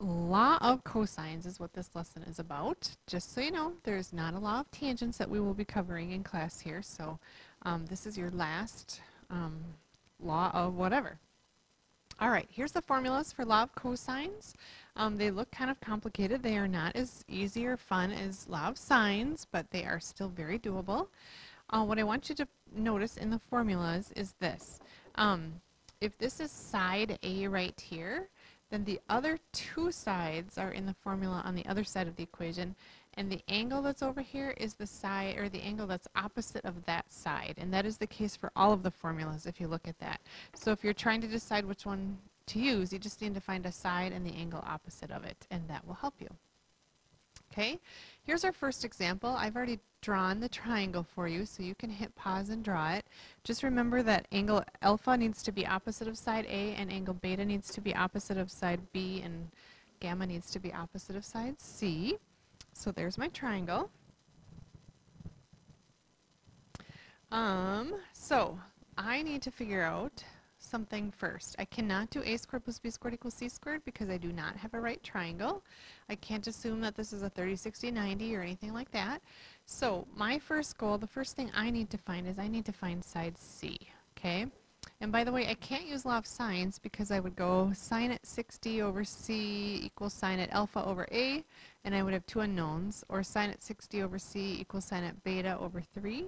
Law of cosines is what this lesson is about. Just so you know, there's not a law of tangents that we will be covering in class here, so this is your last law of whatever. All right, here's the formulas for law of cosines. They look kind of complicated. They are not as easy or fun as law of sines, but they are still very doable. What I want you to notice in the formulas is this. If this is side A right here, then the other two sides are in the formula on the other side of the equation, and the angle that's over here is the side, or the angle that's opposite of that side, and that is the case for all of the formulas if you look at that. So if you're trying to decide which one to use, you just need to find a side and the angle opposite of it, and that will help you. Okay, here's our first example. I've already drawn the triangle for you, so you can hit pause and draw it. Just remember that angle alpha needs to be opposite of side A, and angle beta needs to be opposite of side B, and gamma needs to be opposite of side C. So there's my triangle. So I need to figure out something first. I cannot do a squared plus b squared equals c squared because I do not have a right triangle. I can't assume that this is a 30, 60, 90 or anything like that. So my first goal, the first thing I need to find is I need to find side C, okay? And by the way, I can't use law of sines because I would go sine at 60 over c equals sine at alpha over a, and I would have two unknowns, or sine at 60 over c equals sine at beta over 3,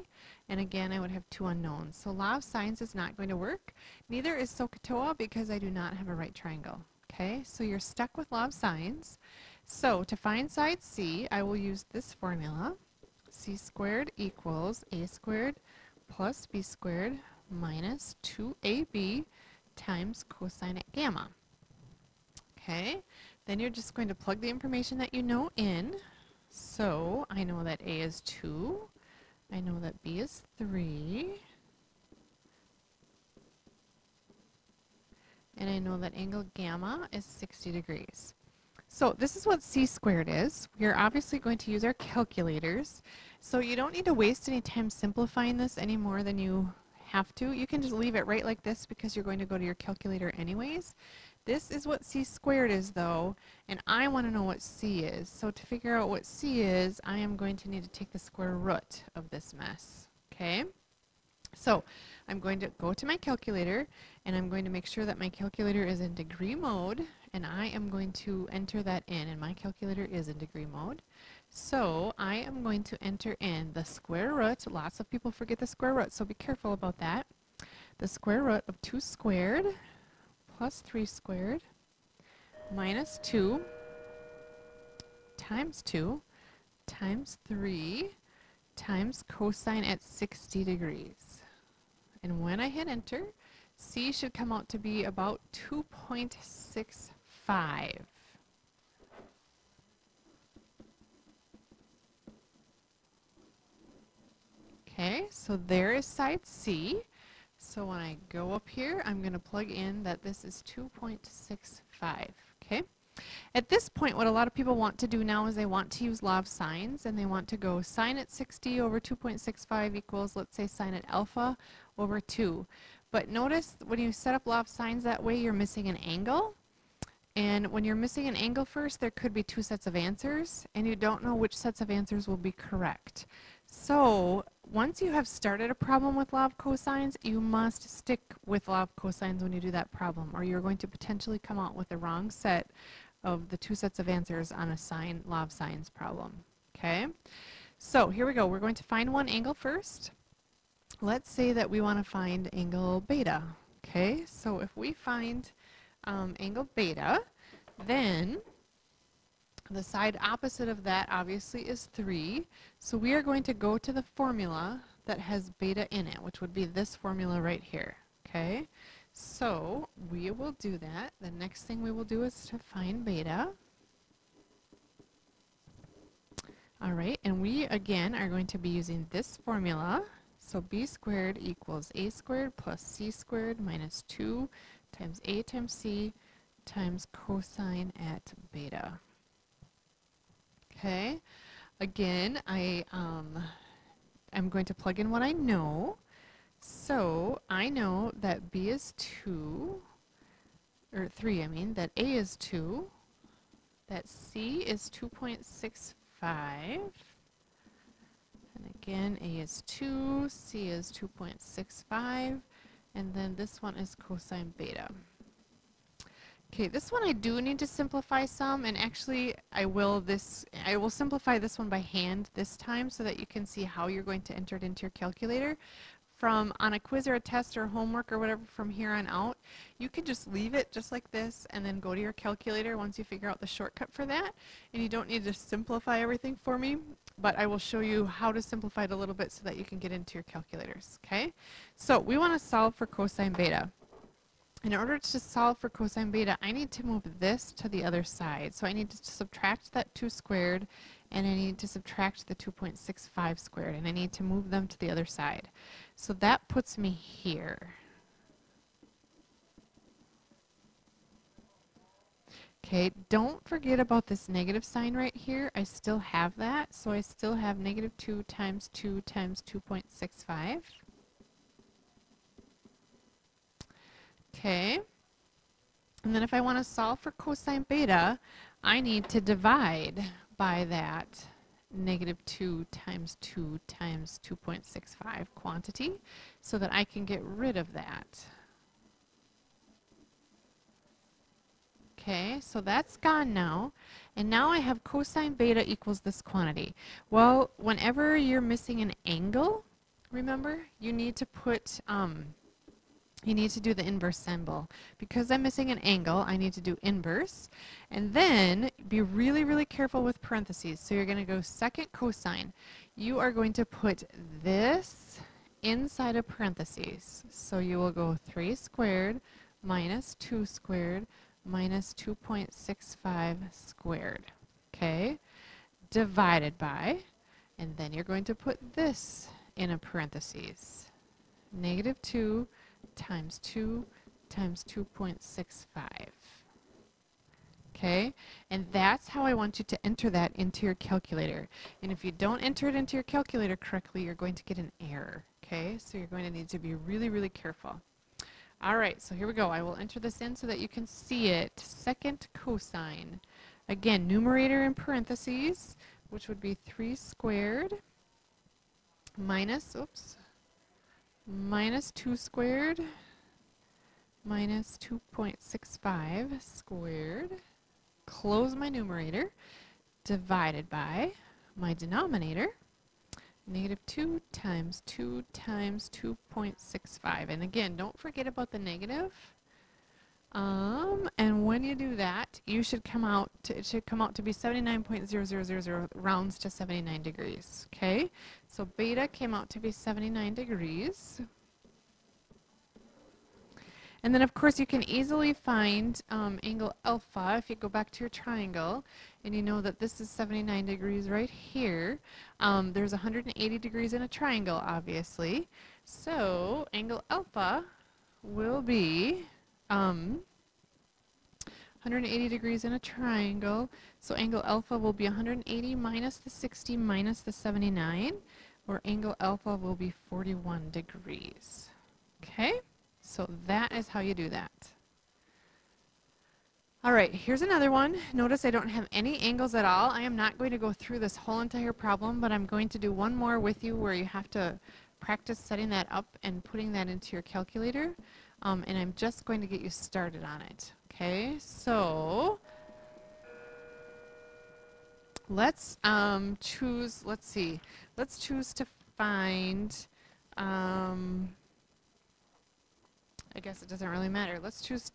and again I would have two unknowns. So law of sines is not going to work. Neither is SOHCAHTOA because I do not have a right triangle. Okay, so you're stuck with law of sines. So to find side C, I will use this formula. C squared equals a squared plus b squared minus 2ab times cosine at gamma. Okay, then you're just going to plug the information that you know in. So I know that a is 2, I know that b is 3, and I know that angle gamma is 60 degrees. So this is what c squared is. We're obviously going to use our calculators. So you don't need to waste any time simplifying this any more than you have to. You can just leave it right like this because you're going to go to your calculator anyways. This is what c squared is though, and I want to know what c is. So to figure out what c is, I am going to need to take the square root of this mess. Okay? So I'm going to go to my calculator, and I'm going to make sure that my calculator is in degree mode, and I am going to enter that in, and my calculator is in degree mode. So I am going to enter in the square root. Lots of people forget the square root, so be careful about that. The square root of 2 squared plus 3 squared minus 2 times 3 times cosine at 60 degrees. And when I hit enter, C should come out to be about 2.65. Okay, so there is side C. So when I go up here, I'm going to plug in that this is 2.65. Okay. At this point, what a lot of people want to do now is they want to use law of sines, and they want to go sine at 60 over 2.65 equals, let's say, sine at alpha over 2. But notice when you set up law of sines that way, you're missing an angle. And when you're missing an angle first, there could be two sets of answers, and you don't know which sets of answers will be correct. So once you have started a problem with law of cosines, you must stick with law of cosines when you do that problem, or you're going to potentially come out with the wrong set of the two sets of answers on a law of sines problem. Okay, so here we go. We're going to find one angle first. Let's say that we want to find angle beta. Okay, so if we find angle beta, then the side opposite of that obviously is 3. So we are going to go to the formula that has beta in it, which would be this formula right here. Okay, so we will do that. The next thing we will do is to find beta. All right, and we again are going to be using this formula. So b squared equals a squared plus c squared minus 2 times a times c times cosine at beta. Okay, again, I'm going to plug in what I know. So I know that b is 2, or 3, I mean, that a is 2, that C is 2.65. And again, A is 2, C is 2.65, and then this one is cosine beta. Okay, this one I do need to simplify some, and actually I will simplify this one by hand this time so that you can see how you're going to enter it into your calculator. From on a quiz or a test or homework or whatever from here on out, you can just leave it just like this and then go to your calculator once you figure out the shortcut for that. And you don't need to simplify everything for me, but I will show you how to simplify it a little bit so that you can get into your calculators, okay? So we want to solve for cosine beta. In order to solve for cosine beta, I need to move this to the other side. So I need to subtract that 2 squared, and I need to subtract the 2.65 squared, and I need to move them to the other side. So that puts me here. Okay, don't forget about this negative sign right here. I still have that, so I still have negative 2 times 2 times 2.65. Okay, and then if I want to solve for cosine beta, I need to divide by that negative 2 times 2 times 2.65 quantity so that I can get rid of that. Okay, so that's gone now, and now I have cosine beta equals this quantity. Well, whenever you're missing an angle, remember, you need to put you need to do the inverse symbol. Because I'm missing an angle, I need to do inverse. And then be really, really careful with parentheses. So you're going to go second cosine. You are going to put this inside of parentheses. So you will go 3 squared minus 2 squared minus 2.65 squared. Okay? Divided by, and then you're going to put this in a parentheses. Negative 2 times 2 times 2.65. Okay, and that's how I want you to enter that into your calculator. And if you don't enter it into your calculator correctly, you're going to get an error. Okay, so you're going to need to be really, really careful. All right, so here we go. I will enter this in so that you can see it. Second cosine. Again, numerator in parentheses, which would be 3 squared minus, minus 2 squared minus 2.65 squared, close my numerator, divided by my denominator, negative 2 times 2.65. And again, don't forget about the negative. And when you do that, you should come out to, it should come out to be 79.0000 rounds to 79 degrees. Okay, so beta came out to be 79 degrees. And then, of course, you can easily find angle alpha if you go back to your triangle, and you know that this is 79 degrees right here. There's 180 degrees in a triangle, obviously. So angle alpha will be 180 degrees in a triangle, so angle alpha will be 180 minus the 60 minus the 79, or angle alpha will be 41 degrees. Okay, so that is how you do that. All right, here's another one. Notice I don't have any angles at all. I am not going to go through this whole entire problem, but I'm going to do one more with you where you have to practice setting that up and putting that into your calculator. And I'm just going to get you started on it. Okay, so let's choose, let's choose to find, I guess it doesn't really matter. Let's choose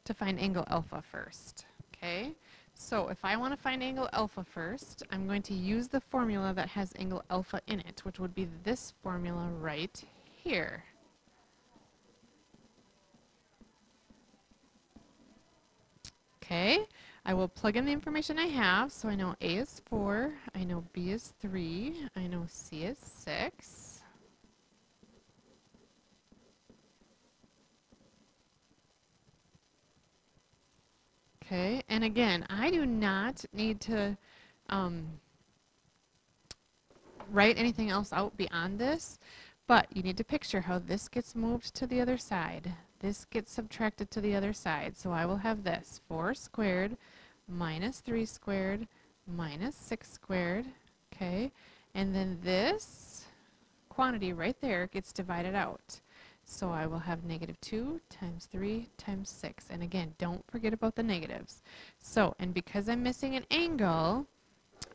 to find angle alpha first. Okay, so if I want to find angle alpha first, I'm going to use the formula that has angle alpha in it, which would be this formula right here. Okay, I will plug in the information I have. So I know A is 4, I know B is 3, I know C is 6. Okay, and again, I do not need to write anything else out beyond this, but you need to picture how this gets moved to the other side. This gets subtracted to the other side. So I will have this 4 squared minus 3 squared minus 6 squared, okay? And then this quantity right there gets divided out. So I will have negative 2 times 3 times 6. And again, don't forget about the negatives. So, and because I'm missing an angle,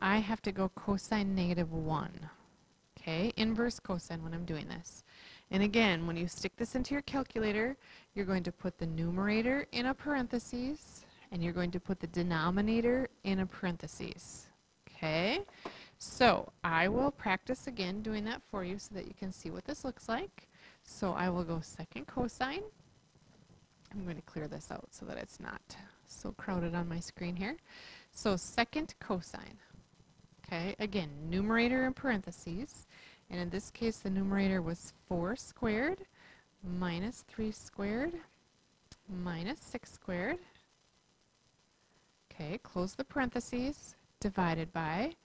I have to go cosine negative 1. Okay, inverse cosine when I'm doing this. And again, when you stick this into your calculator, you're going to put the numerator in a parentheses, and you're going to put the denominator in a parentheses. Okay, so I will practice again doing that for you so that you can see what this looks like. So I will go second cosine. I'm going to clear this out so that it's not so crowded on my screen here. So second cosine. Okay, again, numerator in parentheses. And in this case, the numerator was 4 squared minus 3 squared minus 6 squared. Okay, close the parentheses, divided by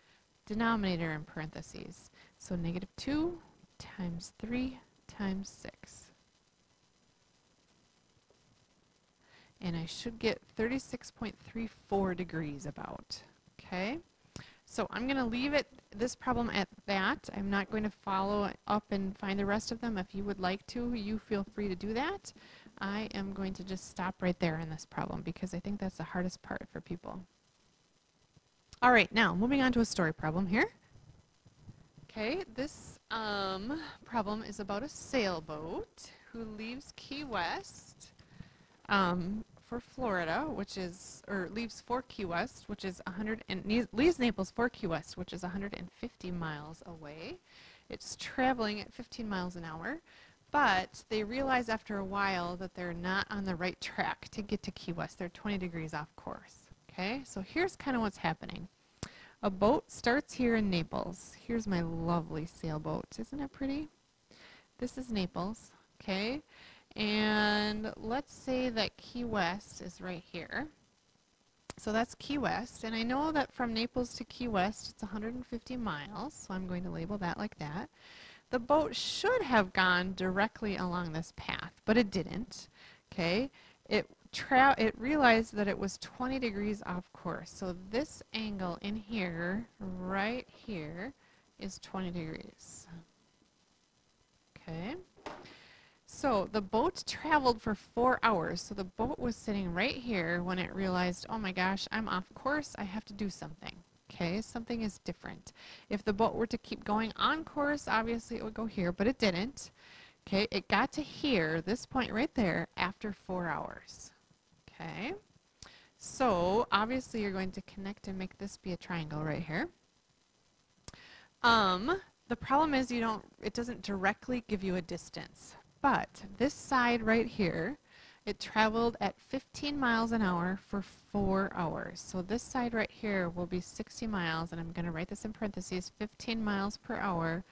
denominator in parentheses. So negative 2 times 3 times 6. And I should get 36.34 degrees about. Okay, so I'm going to leave this problem at that. I'm not going to follow up and find the rest of them. If you would like to, you feel free to do that. I am going to just stop right there in this problem because I think that's the hardest part for people. All right, now moving on to a story problem here. Okay, this problem is about a sailboat who leaves Key West for Florida, which is, or leaves for Key West, which is leaves Naples for Key West, which is 150 miles away. It's traveling at 15 miles an hour, but they realize after a while that they're not on the right track to get to Key West. They're 20 degrees off course. Okay, so here's kind of what's happening. A boat starts here in Naples. Here's my lovely sailboat. Isn't it pretty? This is Naples, okay? And let's say that Key West is right here. So that's Key West, and I know that from Naples to Key West it's 150 miles, so I'm going to label that like that. The boat should have gone directly along this path, but it didn't, okay? It realized that it was 20 degrees off course, so this angle in here, right here, is 20 degrees, okay? So the boat traveled for 4 hours. So the boat was sitting right here when it realized, oh my gosh, I'm off course. I have to do something. Okay, something is different. If the boat were to keep going on course, obviously it would go here, but it didn't. Okay, it got to here, this point right there, after 4 hours. Okay, so obviously you're going to connect and make this be a triangle right here. The problem is it doesn't directly give you a distance. But this side right here, it traveled at 15 miles an hour for 4 hours. So this side right here will be 60 miles, and I'm going to write this in parentheses, 15 miles per hour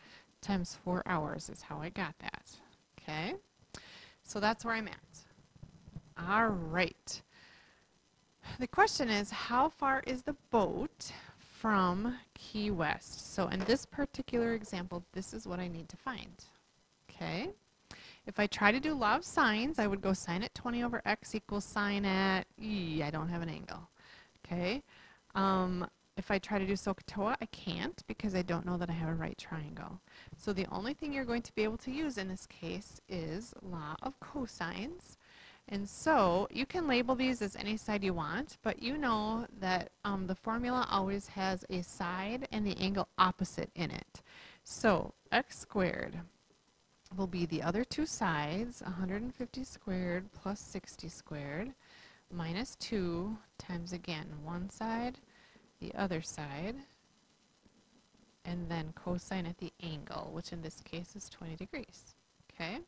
times 4 hours is how I got that. Okay? So that's where I'm at. All right. The question is, how far is the boat from Key West? So in this particular example, this is what I need to find. Okay? If I try to do law of sines, I would go sine at 20 over x equals sine at, I don't have an angle. Okay. If I try to do SOHCAHTOA, I can't because I don't know that I have a right triangle. So the only thing you're going to be able to use in this case is law of cosines. And so you can label these as any side you want, but you know that the formula always has a side and the angle opposite in it. So x squared will be the other two sides, 150 squared plus 60 squared, minus 2 times, again, one side, the other side, and then cosine at the angle, which in this case is 20 degrees. Okay?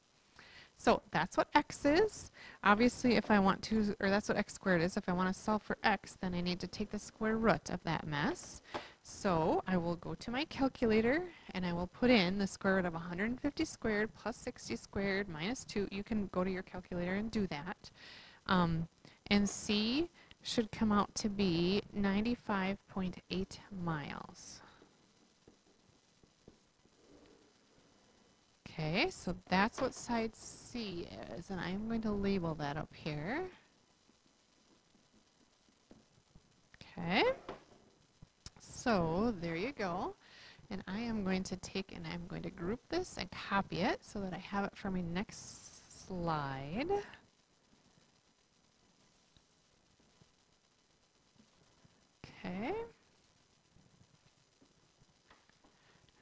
So that's what x is. Obviously, if I want to, or that's what x squared is. If I want to solve for x, then I need to take the square root of that mess. So I will go to my calculator and I will put in the square root of 150 squared plus 60 squared minus 2. You can go to your calculator and do that. And C should come out to be 95.8 miles. Okay, so that's what side C is, and I'm going to label that up here. Okay, so there you go. And I am going to take and I'm going to group this and copy it so that I have it for my next slide. Okay.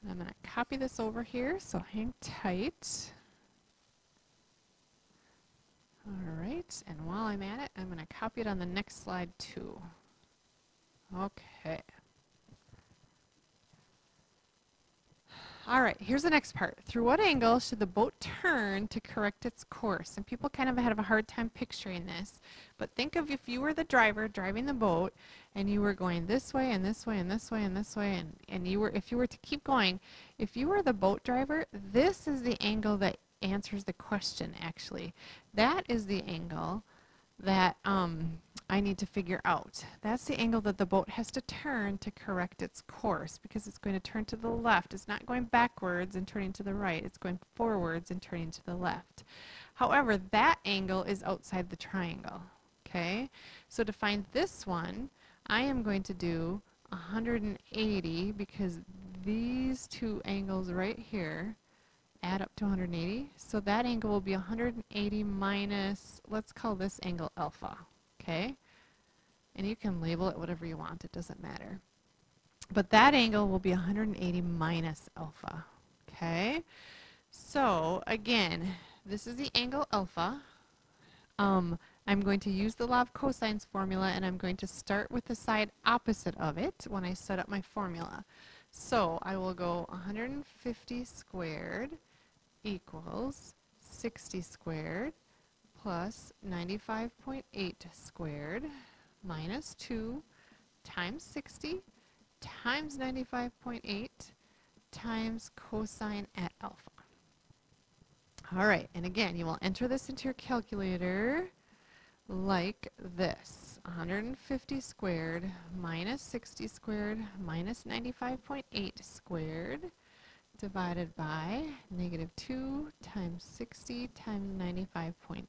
And I'm going to copy this over here, so hang tight. All right, and while I'm at it, I'm going to copy it on the next slide too. Okay. All right, here's the next part. Through what angle should the boat turn to correct its course? And people kind of have a hard time picturing this. But think of if you were the driver driving the boat and you were going this way and this way and this way and this way and you were, if you were to keep going, if you were the boat driver, this is the angle that answers the question actually. That is the angle that I need to figure out. That's the angle that the boat has to turn to correct its course because it's going to turn to the left. It's not going backwards and turning to the right. It's going forwards and turning to the left. However, that angle is outside the triangle. Okay? So to find this one, I am going to do 180 because these two angles right here add up to 180. So that angle will be 180 minus, let's call this angle alpha. Okay? And you can label it whatever you want. It doesn't matter. But that angle will be 180 minus alpha. Okay? So again, this is the angle alpha. I'm going to use the Law of Cosines formula and I'm going to start with the side opposite of it when I set up my formula. So I will go 150 squared equals 60 squared plus 95.8 squared minus 2 times 60 times 95.8 times cosine at alpha. All right, and again, you will enter this into your calculator like this. 150 squared minus 60 squared minus 95.8 squared divided by negative 2 times 60 times 95.8.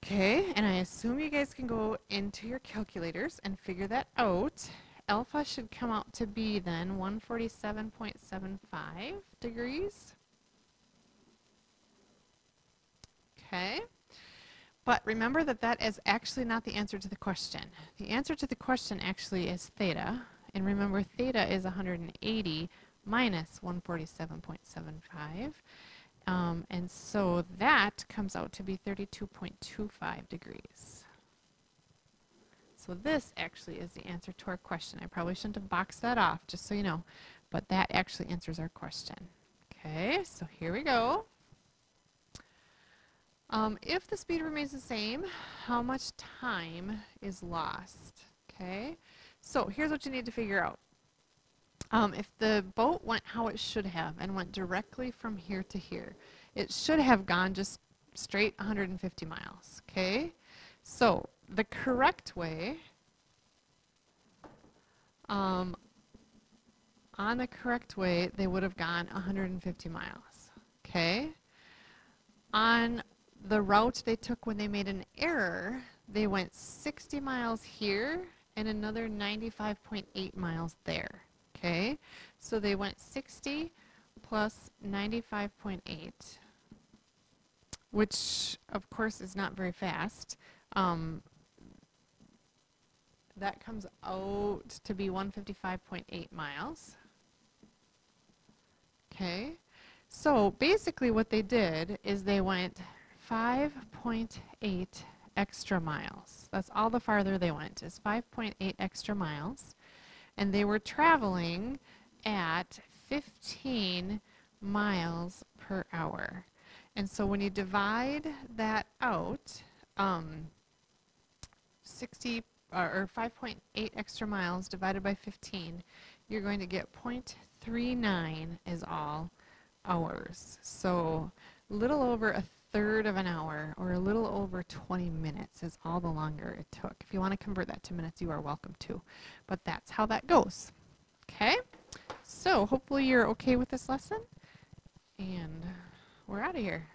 Okay, and I assume you guys can go into your calculators and figure that out. Alpha should come out to be then 147.75 degrees. Okay, but remember that that is actually not the answer to the question. The answer to the question actually is theta. And remember, theta is 180 minus 147.75. And so that comes out to be 32.25 degrees. So this actually is the answer to our question. I probably shouldn't have boxed that off, just so you know. But that actually answers our question. Okay, so here we go. If the speed remains the same, how much time is lost? Okay. So here's what you need to figure out. If the boat went how it should have and went directly from here to here, it should have gone just straight 150 miles. Okay? So the correct way, on the correct way, they would have gone 150 miles. Okay? On the route they took when they made an error, they went 60 miles here and another 95.8 miles there. Okay, so they went 60 plus 95.8, which of course is not very fast. That comes out to be 155.8 miles. Okay, so basically what they did is they went 5.8 extra miles. That's all the farther they went, is 5.8 extra miles. And they were traveling at 15 miles per hour. And so when you divide that out, 5.8 extra miles divided by 15, you're going to get 0.39 is all hours. So a little over a third of an hour, or a little over 20 minutes is all the longer it took. If you want to convert that to minutes, you are welcome to. But that's how that goes. Okay? So hopefully you're okay with this lesson. And we're out of here.